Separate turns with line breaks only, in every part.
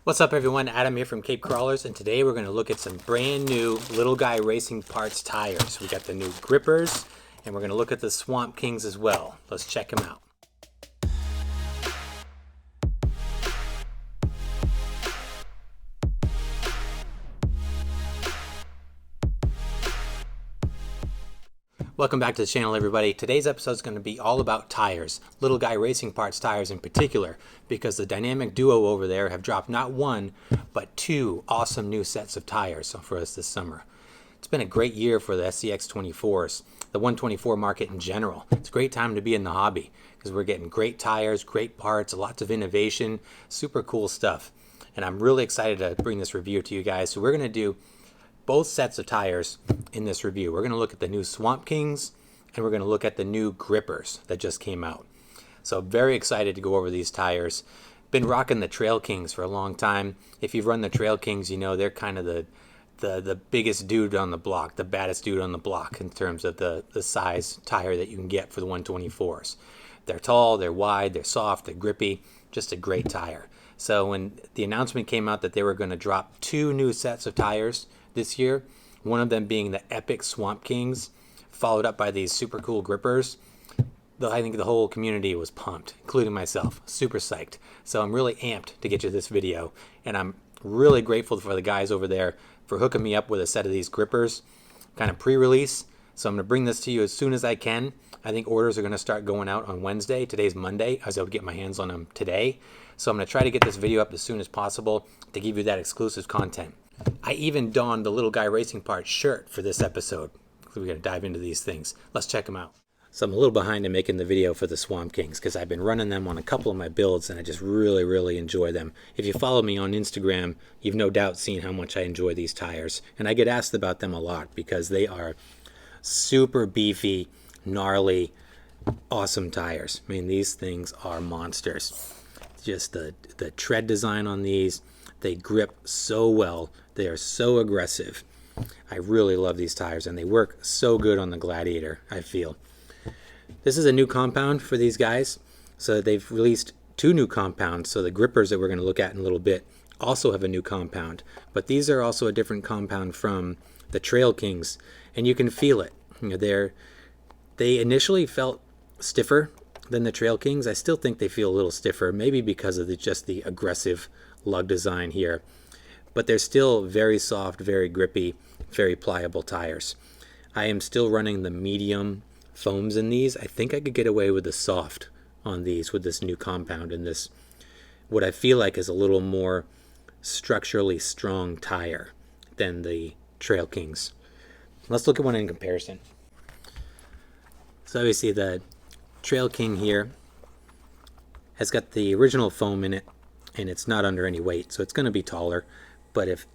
What's up everyone, Adam here from Cape Crawlers, and today we're going to look at some brand new Little Guy Racing Parts tires. We got the new grippers, and we're going to look at the Swamp Kings as well. Let's check them out. Welcome back to the channel, everybody. Today's episode is going to be all about tires, Little Guy Racing Parts tires in particular, because the dynamic duo over there have dropped not one, but two awesome new sets of tires for us this summer. It's been a great year for the SCX24s, the 124 market in general. It's a great time to be in the hobby because we're getting great tires, great parts, lots of innovation, super cool stuff. And I'm really excited to bring this review to you guys. So we're going to do both sets of tires in this review. We're going to look at the new Swamp Kings and we're going to look at the new grippers that just came out. So very excited to go over these tires. Been rocking the Trail Kings for a long time. If you've run the Trail Kings, you know they're kind of the biggest dude on the block, the baddest dude on the block in terms of the size tire that you can get for the 124s. They're tall, they're wide, they're soft, they're grippy, just a great tire. So when the announcement came out that they were going to drop two new sets of tires this year, one of them being the epic Swamp Kings, followed up by these super cool grippers, I think the whole community was pumped, including myself. Super psyched. So I'm really amped to get you this video, and I'm really grateful for the guys over there for hooking me up with a set of these grippers, kind of pre-release. So I'm going to bring this to you as soon as I can. I think orders are going to start going out on Wednesday. Today's Monday. I was able to get my hands on them today. So I'm going to try to get this video up as soon as possible to give you that exclusive content. I even donned the Little Guy Racing Parts shirt for this episode. We're going to dive into these things. Let's check them out. So I'm a little behind in making the video for the Swamp Kings because I've been running them on a couple of my builds and I just really enjoy them. If you follow me on Instagram, you've no doubt seen how much I enjoy these tires. And I get asked about them a lot because they are super beefy, gnarly, awesome tires. I mean, these things are monsters. Just the tread design on these, they grip so well. They are so aggressive. I really love these tires and they work so good on the Gladiator, I feel. This is a new compound for these guys. So they've released two new compounds. So the grippers that we're going to look at in a little bit also have a new compound. But these are also a different compound from the Trail Kings. And you can feel it. You know, they initially felt stiffer than the Trail Kings. I still think they feel a little stiffer, maybe because of just the aggressive lug design here. But they're still very soft, very grippy, very pliable tires. I am still running the medium foams in these. I think I could get away with the soft on these with this new compound and this, what I feel like is a little more structurally strong tire than the Trail Kings. Let's look at one in comparison. So obviously the Trail King here has got the original foam in it and it's not under any weight, so it's going to be taller. But if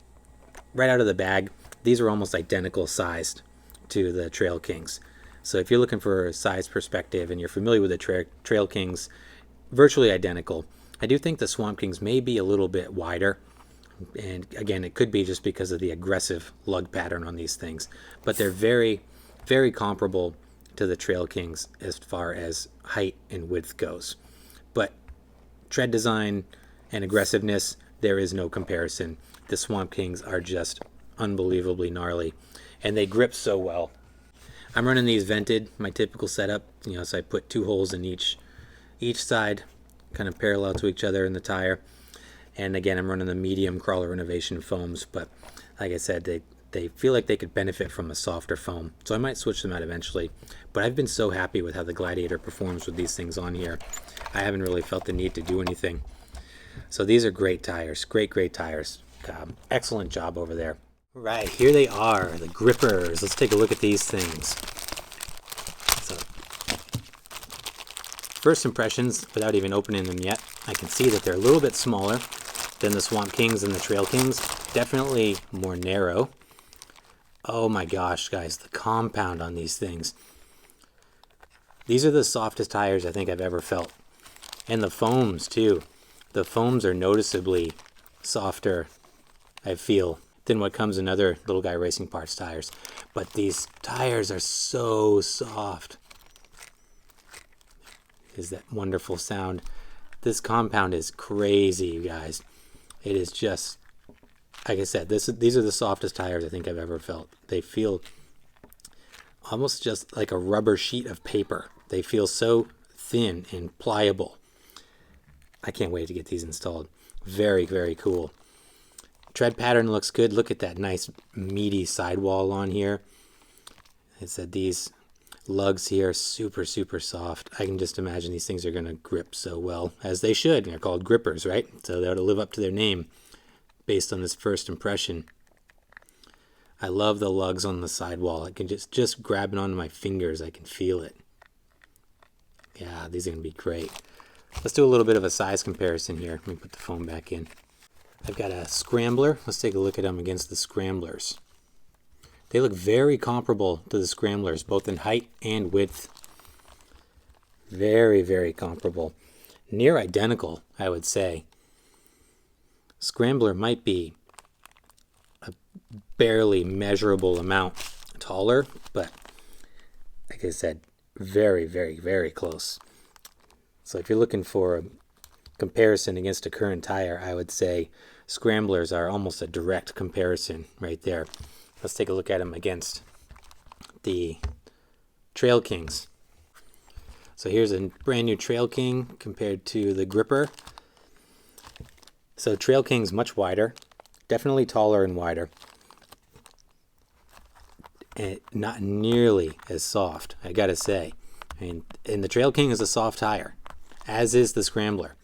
right out of the bag, these are almost identical sized to the Trail Kings. So if you're looking for a size perspective and you're familiar with the Trail Kings, virtually identical. I do think the Swamp Kings may be a little bit wider. And again, it could be just because of the aggressive lug pattern on these things. But they're very comparable to the Trail Kings as far as height and width goes. But tread design and aggressiveness, there is no comparison. The Swamp Kings are just unbelievably gnarly. And they grip so well. I'm running these vented, my typical setup, so I put two holes in each side, kind of parallel to each other in the tire. And again, I'm running the medium Crawler Innovation foams, but like I said, they feel like they could benefit from a softer foam. So I might switch them out eventually. But I've been so happy with how the Gladiator performs with these things on here. I haven't really felt the need to do anything. So these are great tires, great tires. Excellent job over there. Right, here they are, the grippers. Let's take a look at these things. So, first impressions, without even opening them yet, I can see that they're a little bit smaller than the Swamp Kings and the Trail Kings. Definitely more narrow. Oh my gosh, guys, the compound on these things. These are the softest tires I think I've ever felt. And the foams, too. The foams are noticeably softer, I feel, than what comes in other Little Guy Racing Parts tires. But these tires are so soft. Is that wonderful sound. This compound is crazy, you guys. It is just, like I said, these are the softest tires I think I've ever felt. They feel almost just like a rubber sheet of paper. They feel so thin and pliable. I can't wait to get these installed. Very, very cool. Tread pattern looks good. Look at that nice meaty sidewall on here. It said these lugs here, super, super soft. I can just imagine these things are going to grip so well, as they should. They're called grippers, right? So they ought to live up to their name based on this first impression. I love the lugs on the sidewall. I can just grab it onto my fingers. I can feel it. Yeah, these are going to be great. Let's do a little bit of a size comparison here. Let me put the foam back in. I've got a scrambler. Let's take a look at them against the scramblers. They look very comparable to the scramblers, both in height and width. Very, very comparable. Near identical, I would say. Scrambler might be a barely measurable amount taller, but like I said, very, very, very close. So if you're looking for a comparison against a current tire, I would say scramblers are almost a direct comparison right there. Let's take a look at them against the Trail Kings. So here's a brand new Trail King compared to the Gripper. So Trail King's much wider, definitely taller and wider, and not nearly as soft, I gotta say. And the Trail King is a soft tire, as is the Scrambler.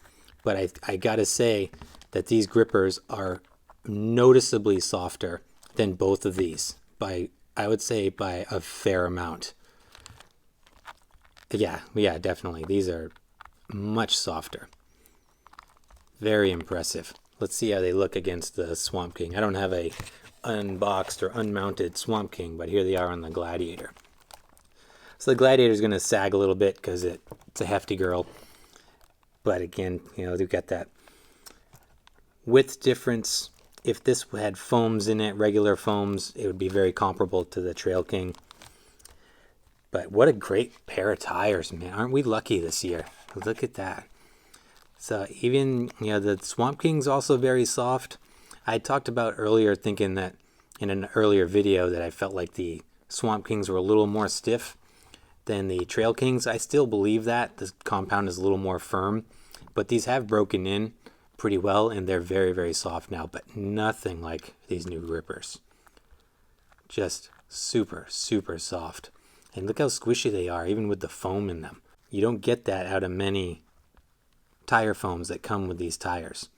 But I gotta say that these grippers are noticeably softer than both of these by, I would say, by a fair amount. Yeah, definitely. These are much softer. Very impressive. Let's see how they look against the Swamp King. I don't have a unboxed or unmounted Swamp King, but here they are on the Gladiator. So the Gladiator is going to sag a little bit because it's a hefty girl. But again, they've got that width difference. If this had foams in it, regular foams, it would be very comparable to the Trail King. But what a great pair of tires, man. Aren't we lucky this year? Look at that. So even, the Swamp King's also very soft. I talked about earlier thinking that in an earlier video that I felt like the Swamp Kings were a little more stiff than the Trail Kings. I still believe that. The compound is a little more firm. But these have broken in pretty well, and they're very, very soft now, but nothing like these new grippers. Just super, super soft. And look how squishy they are, even with the foam in them. You don't get that out of many tire foams that come with these tires.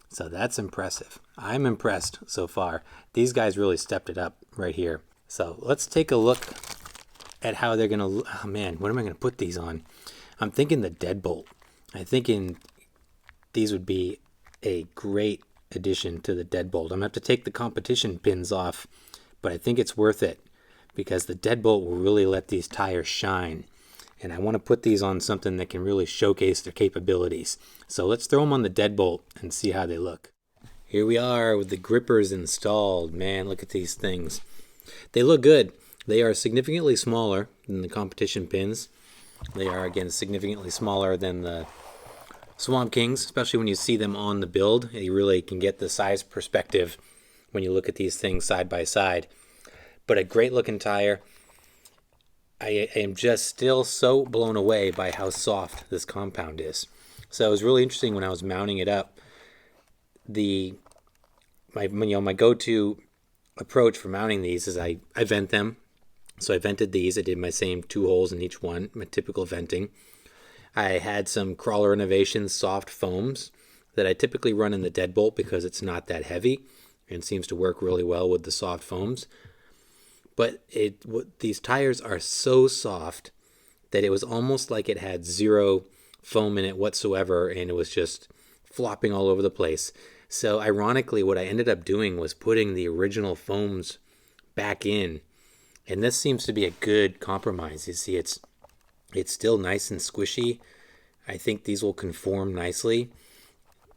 So that's impressive. I'm impressed so far. These guys really stepped it up right here. So let's take a look at how they're going to... Oh man, what am I going to put these on? I'm thinking the deadbolt. I'm thinking these would be a great addition to the deadbolt. I'm going to have to take the competition pins off, but I think it's worth it because the deadbolt will really let these tires shine. And I want to put these on something that can really showcase their capabilities. So let's throw them on the deadbolt and see how they look. Here we are with the grippers installed. Man, look at these things. They look good. They are significantly smaller than the competition pins. They are, again, significantly smaller than the Swamp Kings, especially when you see them on the build. You really can get the size perspective when you look at these things side by side. But a great looking tire. I am just still so blown away by how soft this compound is. So it was really interesting when I was mounting it up. My go-to approach for mounting these is I vent them. So I vented these. I did my same 2 holes in each one, my typical venting. I had some Crawler Innovations soft foams that I typically run in the deadbolt because it's not that heavy and seems to work really well with the soft foams. But these tires are so soft that it was almost like it had zero foam in it whatsoever, and it was just flopping all over the place. So ironically, what I ended up doing was putting the original foams back in, and this seems to be a good compromise. You see, it's still nice and squishy. I think these will conform nicely.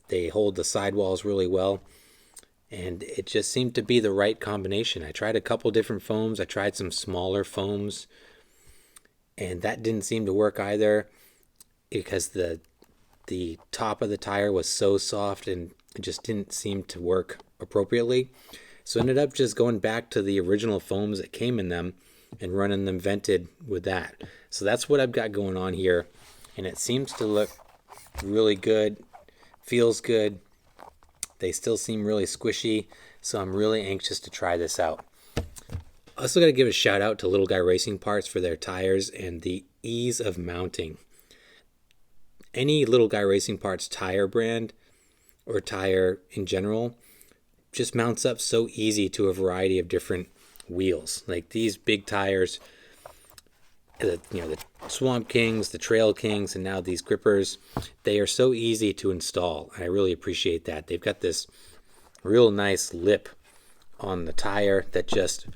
They hold the sidewalls really well. And it just seemed to be the right combination. I tried a couple different foams. I tried some smaller foams. And that didn't seem to work either because the top of the tire was so soft and it just didn't seem to work appropriately. So I ended up just going back to the original foams that came in them and running them vented with that. So that's what I've got going on here, and it seems to look really good, feels good. They still seem really squishy, so I'm really anxious to try this out. I also got to give a shout out to Little Guy Racing Parts for their tires and the ease of mounting. Any Little Guy Racing Parts tire brand or tire in general just mounts up so easy to a variety of different wheels. Like these big tires, the Swamp Kings, the Trail Kings, and now these grippers, they are so easy to install. I really appreciate that. They've got this real nice lip on the tire that just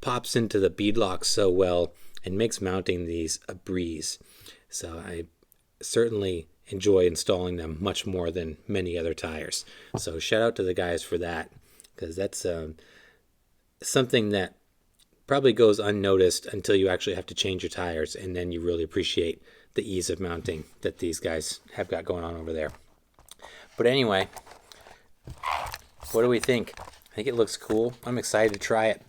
pops into the beadlock so well and makes mounting these a breeze. So I certainly enjoy installing them much more than many other tires. So shout out to the guys for that, because that's something that probably goes unnoticed until you actually have to change your tires, and then you really appreciate the ease of mounting that these guys have got going on over there. But anyway, what do we think? I think it looks cool. I'm excited to try it.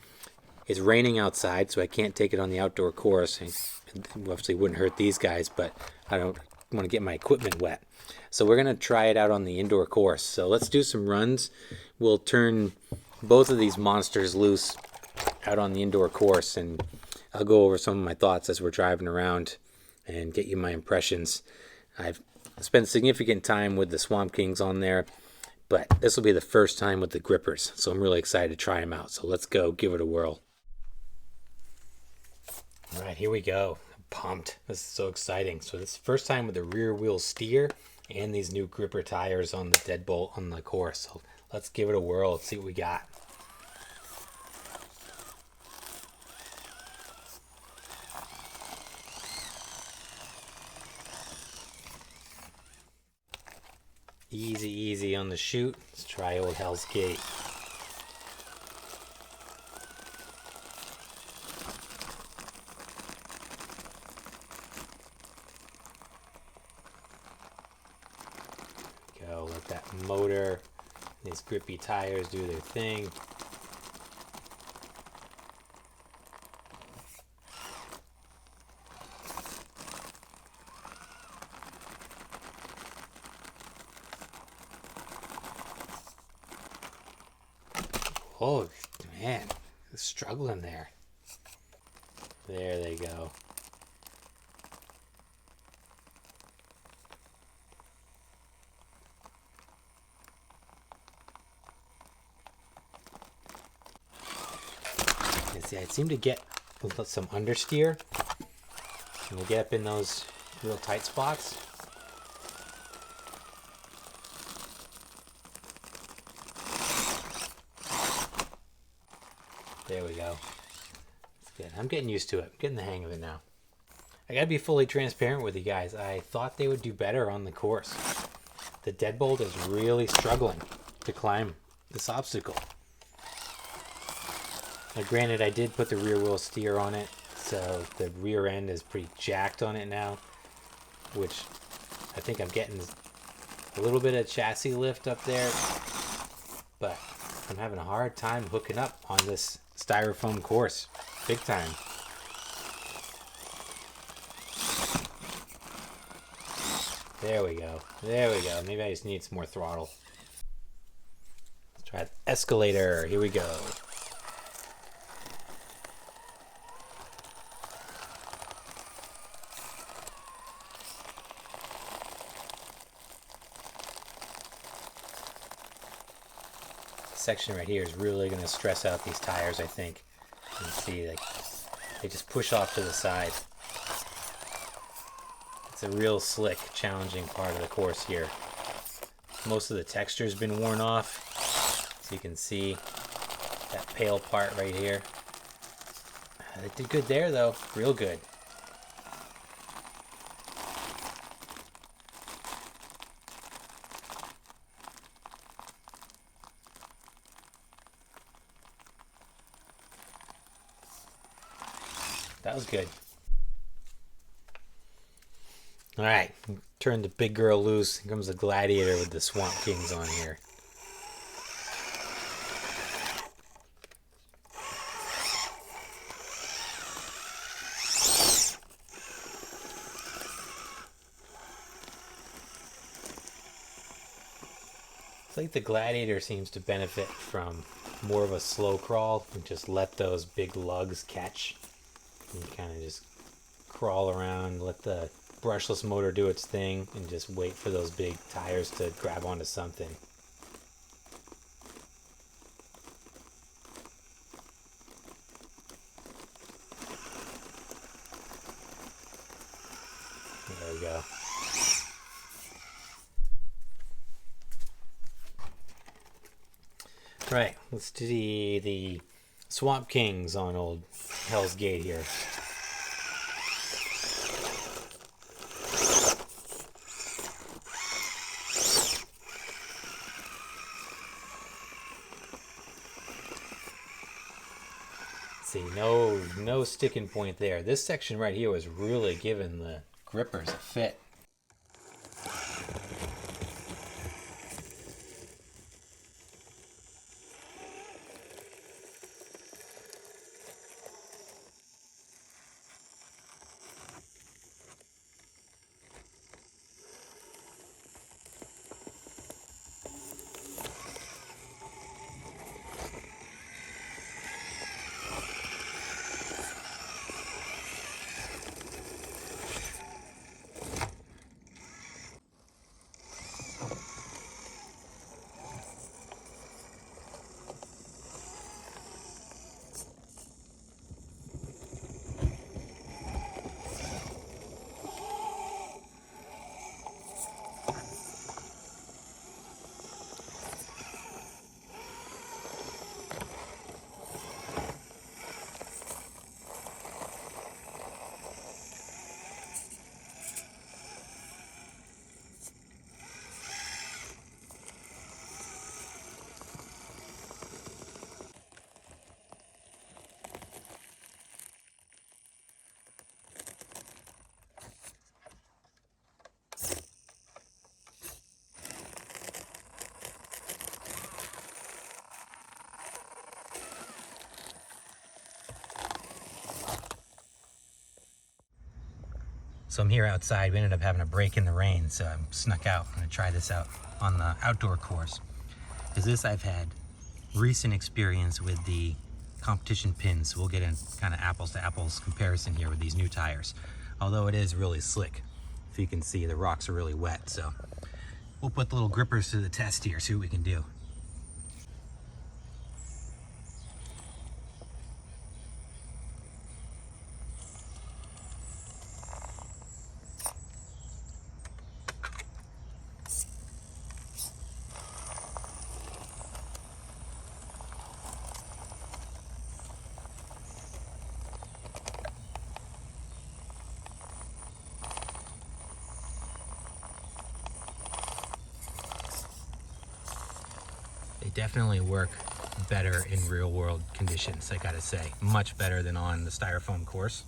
It's raining outside, so I can't take it on the outdoor course. It obviously wouldn't hurt these guys, but I don't want to get my equipment wet. So we're going to try it out on the indoor course. So let's do some runs. We'll turn both of these monsters loose out on the indoor course, and I'll go over some of my thoughts as we're driving around and get you my impressions. I've spent significant time with the Swamp Kings on there, but this will be the first time with the grippers, so I'm really excited to try them out. So let's go give it a whirl. All right, here we go. I'm pumped. This is so exciting. So this is the first time with the rear wheel steer and these new gripper tires on the deadbolt on the course. So let's give it a whirl. Let's see what we got. Easy, easy on the chute. Let's try old Hell's Gate. Go, let that motor, these grippy tires do their thing. Oh, man, struggling there. There they go. And see, I seem to get some understeer. And we'll get up in those real tight spots. There we go. That's good. I'm getting used to it. I'm getting the hang of it now. I gotta be fully transparent with you guys. I thought they would do better on the course. The deadbolt is really struggling to climb this obstacle. Now, granted, I did put the rear wheel steer on it, so the rear end is pretty jacked on it now, which I think I'm getting a little bit of chassis lift up there, but I'm having a hard time hooking up on this styrofoam course. Big time. There we go. There we go. Maybe I just need some more throttle. Let's try the escalator. Here we go. Section right here is really going to stress out these tires, I think. You can see they just push off to the side. It's a real slick, challenging part of the course here. Most of the texture's been worn off, so you can see that pale part right here. They did good there though, real good. That was good. All right, turn the big girl loose. Here comes the Gladiator with the Swamp Kings on here. like the Gladiator seems to benefit from more of a slow crawl and just let those big lugs catch. And kind of just crawl around, let the brushless motor do its thing, and just wait for those big tires to grab onto something. There we go. Right, let's do the Swamp Kings on old Hell's Gate here. See, no sticking point there. This section right here was really giving the grippers a fit. So I'm here outside. We ended up having a break in the rain, so I snuck out. I'm gonna try this out on the outdoor course. Because this I've had recent experience with the competition pins, so we'll get in kind of apples to apples comparison here with these new tires. Although it is really slick. If you can see, the rocks are really wet, so we'll put the little grippers to the test here, see what we can do. They definitely work better in real world conditions, I gotta say. Much better than on the styrofoam course.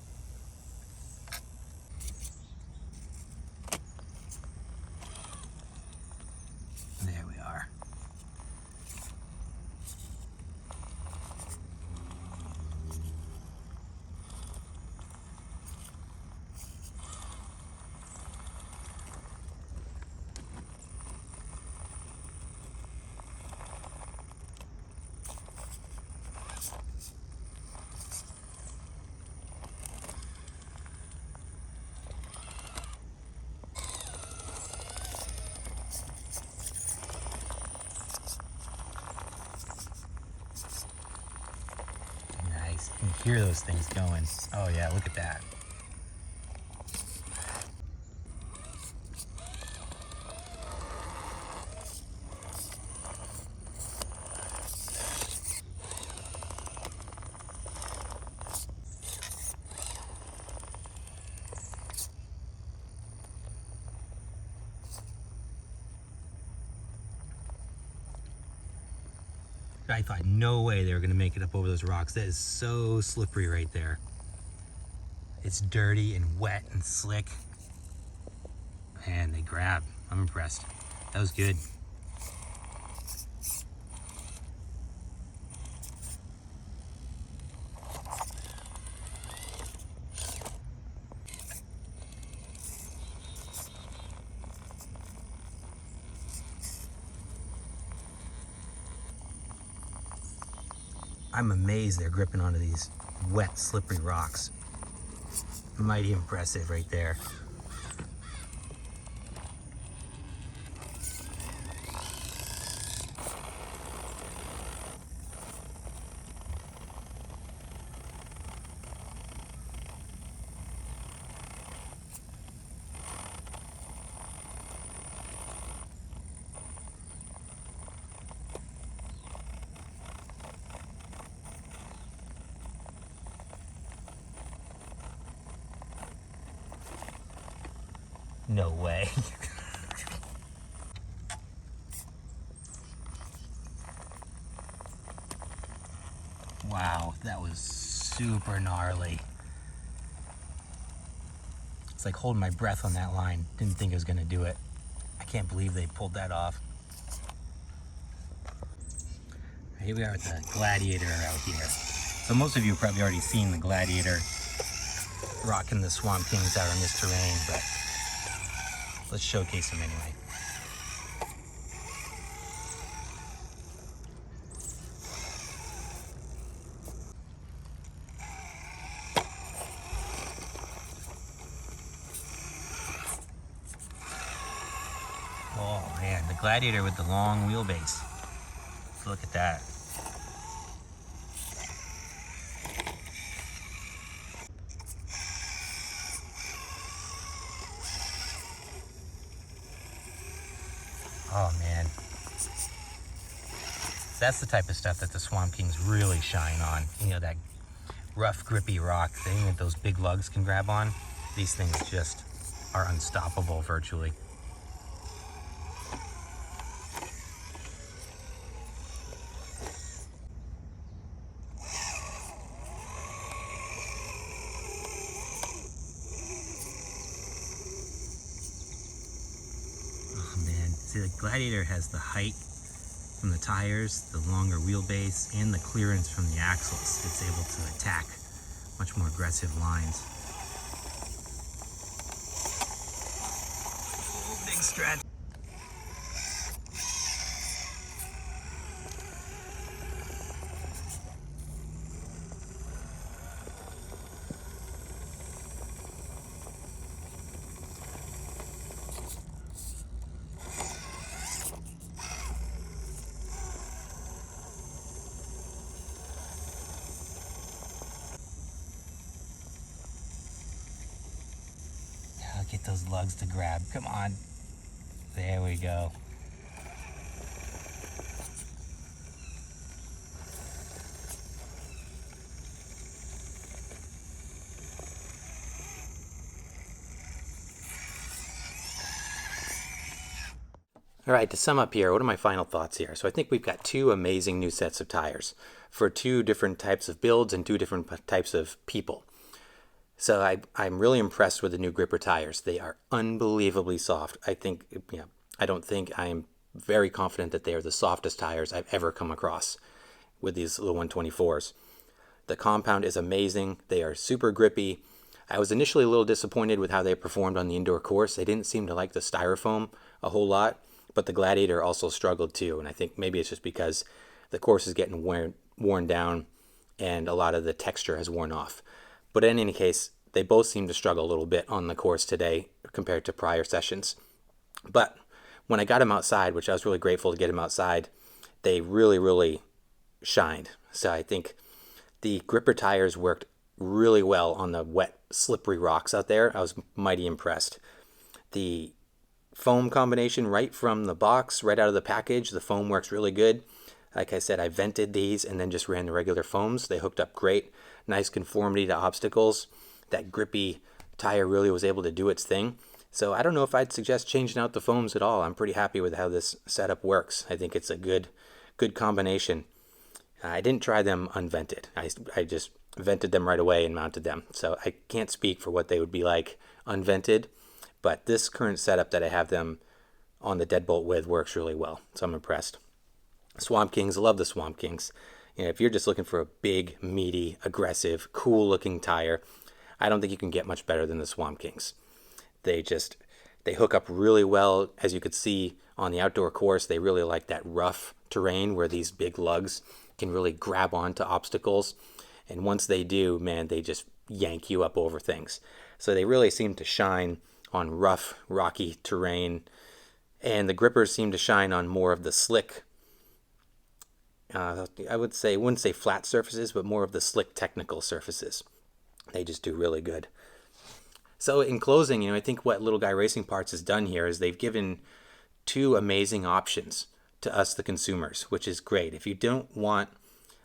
There we are. You can hear those things going. Oh yeah, look at that. I thought no way they were gonna make it up over those rocks. That is so slippery right there. It's dirty and wet and slick. Man, they grabbed. I'm impressed. That was good. I'm amazed they're gripping onto these wet, slippery rocks. Mighty impressive right there. No way. Wow, that was super gnarly. It's like holding my breath on that line. Didn't think I was gonna do it. I can't believe they pulled that off. Here we are with the Gladiator out here. So most of you have probably already seen the Gladiator rocking the Swamp Kings out on this terrain, but let's showcase them anyway. Oh man, the Gladiator with the long wheelbase. Let's look at that. Oh man. That's the type of stuff that the Swamp Kings really shine on. You know, that rough, grippy rock thing that those big lugs can grab on. These things just are unstoppable virtually. Oh man, see, the Gladiator has the height from the tires, the longer wheelbase, and the clearance from the axles. It's able to attack much more aggressive lines. Oh, big stretch. I'll get those lugs to grab. Come on. There we go. All right, to sum up here, what are my final thoughts here? So I think we've got two amazing new sets of tires for two different types of builds and two different types of people. So I'm really impressed with the new gripper tires. They are unbelievably soft. I don't think I'm very confident that they are the softest tires I've ever come across with these little 124s. The compound is amazing. They are super grippy. I was initially a little disappointed with how they performed on the indoor course. They didn't seem to like the styrofoam a whole lot, but the Gladiator also struggled too. And I think maybe it's just because the course is getting worn down and a lot of the texture has worn off. But in any case, they both seem to struggle a little bit on the course today compared to prior sessions. But when I got them outside, which I was really grateful to get them outside, they really, really shined. So I think the gripper tires worked really well on the wet, slippery rocks out there. I was mighty impressed. The foam combination right from the box, right out of the package, the foam works really good. Like I said, I vented these and then just ran the regular foams. They hooked up great. Nice conformity to obstacles. That grippy tire really was able to do its thing. So I don't know if I'd suggest changing out the foams at all. I'm pretty happy with how this setup works. I think it's a good combination. I didn't try them unvented. I just vented them right away and mounted them. So I can't speak for what they would be like unvented, but this current setup that I have them on the deadbolt with works really well. So I'm impressed. Swamp Kings, I love the Swamp Kings. You know, if you're just looking for a big, meaty, aggressive, cool looking tire, I don't think you can get much better than the Swamp Kings. They hook up really well. As you could see on the outdoor course, they really like that rough terrain where these big lugs can really grab onto obstacles. And once they do, man, they just yank you up over things. So they really seem to shine on rough, rocky terrain. And the grippers seem to shine on more of the slick, I wouldn't say flat surfaces, but more of the slick technical surfaces. They just do really good. So in closing, I think what Little Guy Racing Parts has done here is they've given two amazing options to us, the consumers, which is great. If you don't want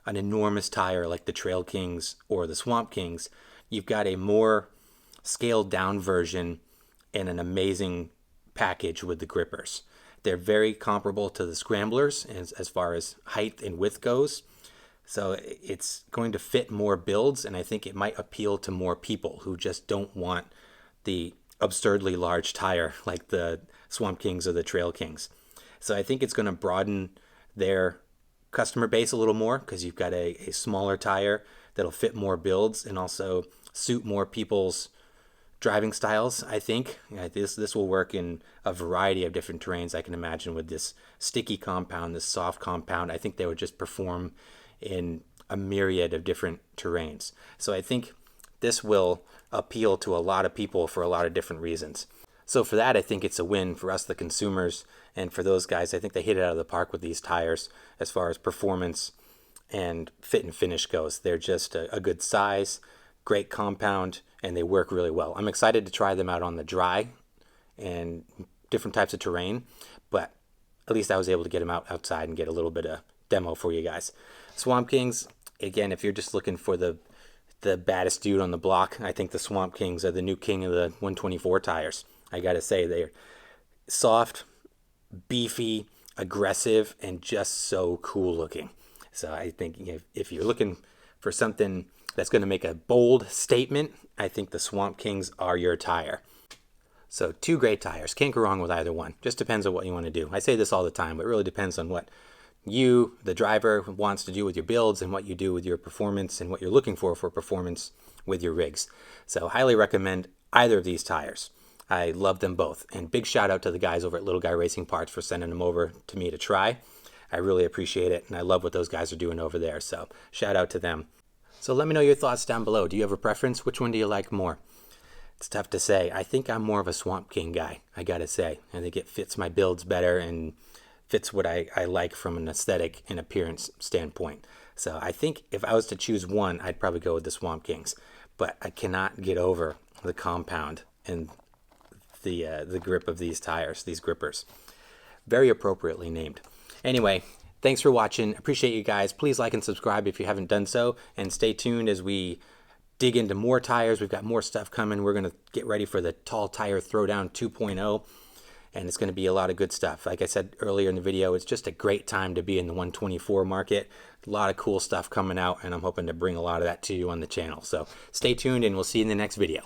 an enormous tire like the Trail Kings or the Swamp Kings, you've got a more scaled down version and an amazing package with the grippers. They're very comparable to the Scramblers as far as height and width goes. So it's going to fit more builds, and I think it might appeal to more people who just don't want the absurdly large tire like the Swamp Kings or the Trail Kings. So I think it's going to broaden their customer base a little more because you've got a smaller tire that'll fit more builds and also suit more people's driving styles. I think this will work in a variety of different terrains. I can imagine with this sticky compound, this soft compound, I think they would just perform in a myriad of different terrains. So I think this will appeal to a lot of people for a lot of different reasons. So for that, I think it's a win for us, the consumers, and for those guys, I think they hit it out of the park with these tires as far as performance and fit and finish goes. They're just a good size, great compound, and they work really well. I'm excited to try them out on the dry and different types of terrain, but at least I was able to get them outside and get a little bit of demo for you guys. Swamp Kings, again, if you're just looking for the baddest dude on the block, I think the Swamp Kings are the new king of the 124 tires. I gotta say, they're soft, beefy, aggressive, and just so cool looking. So I think if you're looking for something that's going to make a bold statement, I think the Swamp Kings are your tire. So two great tires. Can't go wrong with either one. Just depends on what you want to do. I say this all the time, but it really depends on what you, the driver, wants to do with your builds and what you do with your performance and what you're looking for performance with your rigs. So highly recommend either of these tires. I love them both. And big shout out to the guys over at Little Guy Racing Parts for sending them over to me to try. I really appreciate it, and I love what those guys are doing over there. So shout out to them. So let me know your thoughts down below. Do you have a preference? Which one do you like more? It's tough to say. I think I'm more of a Swamp King guy, I gotta say. I think it fits my builds better and fits what I like from an aesthetic and appearance standpoint. So I think if I was to choose one, I'd probably go with the Swamp Kings. But I cannot get over the compound and the grip of these tires, these grippers. Very appropriately named. Anyway, thanks for watching. Appreciate you guys. Please like and subscribe if you haven't done so. And stay tuned as we dig into more tires. We've got more stuff coming. We're going to get ready for the Tall Tire Throwdown 2.0. And it's going to be a lot of good stuff. Like I said earlier in the video, it's just a great time to be in the 124 market. A lot of cool stuff coming out, and I'm hoping to bring a lot of that to you on the channel. So stay tuned, and we'll see you in the next video.